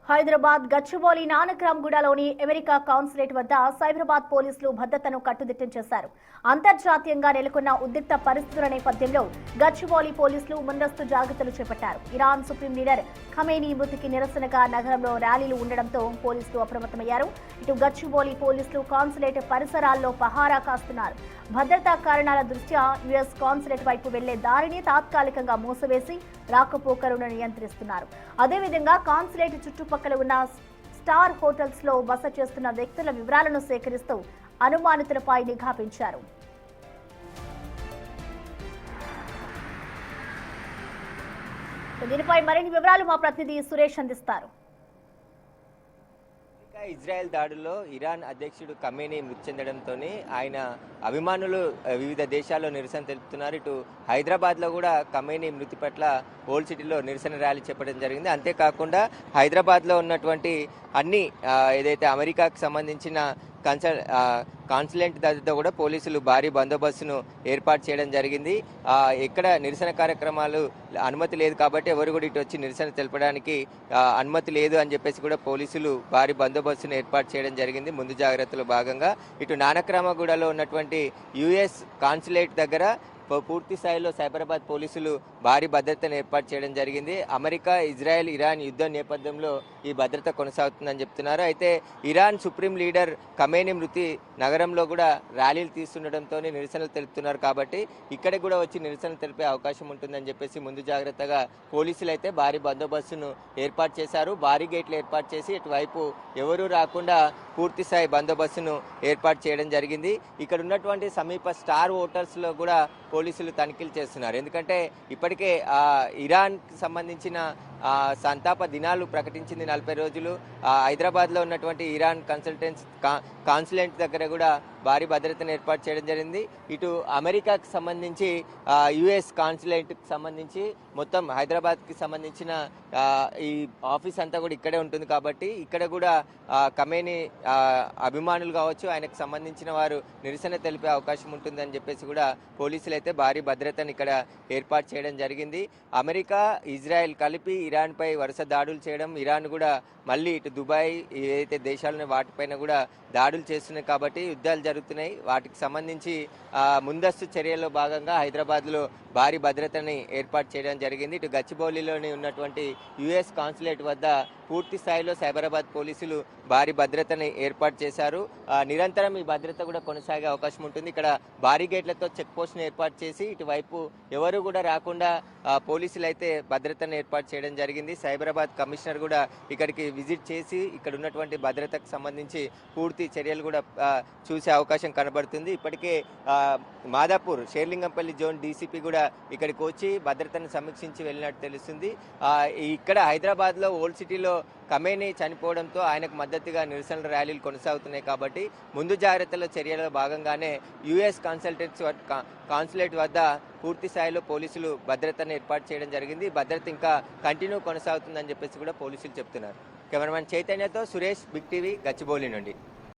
Hyderabad Gachibowli నానక్రామ్గూడలోని America consulate వద్ద సైబరాబాద్ పోలీసులు భద్రతను కట్టుదిట్టం చేశారు. అంతర్జాతీయంగా నెలకొన్న ఉద్రిక్త పరిస్థితుల నేపథ్యంలో గచ్చిబౌలి పోలీసులు ముందస్తు జాగ్రత్తలు చేపట్టారు. ఇరాన్ సుప్రీం లీడర్ ఖమేనీ మృతికి నిరసనగా నగరంలో ర్యాలీలు ఉండడంతో పోలీసులు అప్రమత్తమయ్యారు. ఇటు గచ్చిబౌలి పోలీసులు కాన్సులేట్ పరిసరాల్లో పహారా కాస్తున్నారు. భద్రతా కారణాల దృష్ట్యా యుఎస్ కాన్సులేట్ వైపు వెళ్లే దారిని తాత్కాలికంగా మూసివేసి రాకపోకలను నియంత్రిస్తున్నారు. అదేవిధంగా కాన్సులేట్ చుట్టుపక్కల ఉన్న స్టార్ హోటల్స్ లో బస చేస్తున్న వ్యక్తుల వివరాలను సేకరిస్తూ అనుమానితులపై నిఘా పెంచారు. దీనిపై మరిన్ని వివరాలు మా ప్రతినిధి సురేష్ అందిస్తారు. ఇజ్రాయెల్ దాడుల్లో ఇరాన్ అధ్యక్షుడు ఖమేనీ మృతి చెందడంతో ఆయన అభిమానులు వివిధ దేశాల్లో నిరసన తెలుపుతున్నారు. ఇటు హైదరాబాద్లో కూడా ఖమేనీ మృతి పట్ల ఓల్డ్ సిటీలో నిరసన ర్యాలీ చేపట్టడం జరిగింది. అంతేకాకుండా హైదరాబాద్లో ఉన్నటువంటి అన్ని ఏదైతే అమెరికాకు సంబంధించిన కాన్సులేట్ దగ్గర కూడా పోలీసులు భారీ బందోబస్తును ఏర్పాటు చేయడం జరిగింది. ఎక్కడ నిరసన కార్యక్రమాలు అనుమతి లేదు కాబట్టి ఎవరు కూడా ఇటు వచ్చి నిరసన తెలపడానికి అనుమతి లేదు అని చెప్పేసి కూడా పోలీసులు భారీ బందోబస్తును ఏర్పాటు చేయడం జరిగింది. ముందు జాగ్రత్తలో భాగంగా ఇటు నానక్రామగూడలో ఉన్నటువంటి యుఎస్ కాన్సులేట్ దగ్గర పూర్తి స్థాయిలో సైబరాబాద్ పోలీసులు భారీ భద్రతను ఏర్పాటు చేయడం జరిగింది. అమెరికా, ఇజ్రాయెల్, ఇరాన్ యుద్ధం నేపథ్యంలో ఈ భద్రత కొనసాగుతుందని చెప్తున్నారు. అయితే ఇరాన్ సుప్రీం లీడర్ ఖమేనీ మృతి నగరంలో కూడా ర్యాలీలు తీస్తుండటంతో నిరసనలు తెలుపుతున్నారు కాబట్టి ఇక్కడికి కూడా వచ్చి నిరసన తెలిపే అవకాశం ఉంటుందని చెప్పేసి ముందు జాగ్రత్తగా పోలీసులు అయితే భారీ బందోబస్తును ఏర్పాటు చేశారు. భారీ గేట్లు ఏర్పాటు చేసి ఇటువైపు ఎవరూ రాకుండా పూర్తి స్థాయి బందోబస్తును ఏర్పాటు చేయడం జరిగింది. ఇక్కడ ఉన్నటువంటి సమీప స్టార్ హోటల్స్లో కూడా పోలీసులు తనిఖీలు చేస్తున్నారు. ఎందుకంటే ఇప్పటికే ఇరాన్కి సంబంధించిన సంతాప దినాలు ప్రకటించింది 40 రోజులు. హైదరాబాద్లో ఉన్నటువంటి ఇరాన్ కాన్సులేట్ దగ్గర కూడా భారీ భద్రతను ఏర్పాటు చేయడం జరిగింది. ఇటు అమెరికాకి సంబంధించి యుఎస్ కాన్సులేట్కి సంబంధించి మొత్తం హైదరాబాద్కి సంబంధించిన ఈ ఆఫీస్ అంతా కూడా ఇక్కడే ఉంటుంది కాబట్టి ఇక్కడ కూడా ఖమేనీ అభిమానులు కావచ్చు, ఆయనకు సంబంధించిన వారు నిరసన తెలిపే అవకాశం ఉంటుందని చెప్పేసి కూడా పోలీసులు అయితే భారీ భద్రతను ఇక్కడ ఏర్పాటు చేయడం జరిగింది. అమెరికా, ఇజ్రాయెల్ కలిపి ఇరాన్పై వరుస దాడులు చేయడం, ఇరాన్ కూడా మళ్ళీ ఇటు దుబాయ్ ఏదైతే దేశాలను వాటిపైన కూడా దాడులు చేస్తున్నాయి కాబట్టి యుద్ధాలు జరుగుతున్నాయి. వాటికి సంబంధించి ముందస్తు చర్యల్లో భాగంగా హైదరాబాద్లో భారీ భద్రతని ఏర్పాటు చేయడం జరిగింది. ఇటు గచ్చిబౌలిలోని ఉన్నటువంటి యుఎస్ కాన్సులేట్ వద్ద పూర్తి స్థాయిలో సైబరాబాద్ పోలీసులు భారీ భద్రతని ఏర్పాటు చేశారు. నిరంతరం ఈ భద్రత కూడా కొనసాగే అవకాశం ఉంటుంది. ఇక్కడ భారీ గేట్లతో చెక్ పోస్ట్ను ఏర్పాటు చేసి ఇటువైపు ఎవరు కూడా రాకుండా పోలీసులు అయితే భద్రతను ఏర్పాటు చేయడం జరిగింది. సైబరాబాద్ కమిషనర్ కూడా ఇక్కడికి విజిట్ చేసి ఇక్కడ ఉన్నటువంటి భద్రతకు సంబంధించి పూర్తి చర్యలు కూడా చూసే అవకాశం కనబడుతుంది. ఇప్పటికే మాదాపూర్ షేర్లింగంపల్లి జోన్ డీసీపీ కూడా ఇక్కడికి వచ్చి భద్రతను సమీక్షించి వెళ్ళినట్టు తెలుస్తుంది. ఇక్కడ హైదరాబాద్లో ఓల్డ్ సిటీలో ఖమేనీ చనిపోవడంతో ఆయనకు మద్దతుగా నిరసనల ర్యాలీలు కొనసాగుతున్నాయి కాబట్టి ముందు జాగ్రత్తల చర్యలో భాగంగానే యుఎస్ కాన్సులేట్ వద్ద పూర్తి స్థాయిలో పోలీసులు భద్రతను ఏర్పాటు చేయడం జరిగింది. భద్రత ఇంకా కంటిన్యూ కొనసాగుతుందని చెప్పేసి కూడా పోలీసులు చెప్తున్నారు. కెమెరామెన్ చైతన్యతో సురేష్, బిగ్ టీవీ, గచ్చిబౌలి నుండి.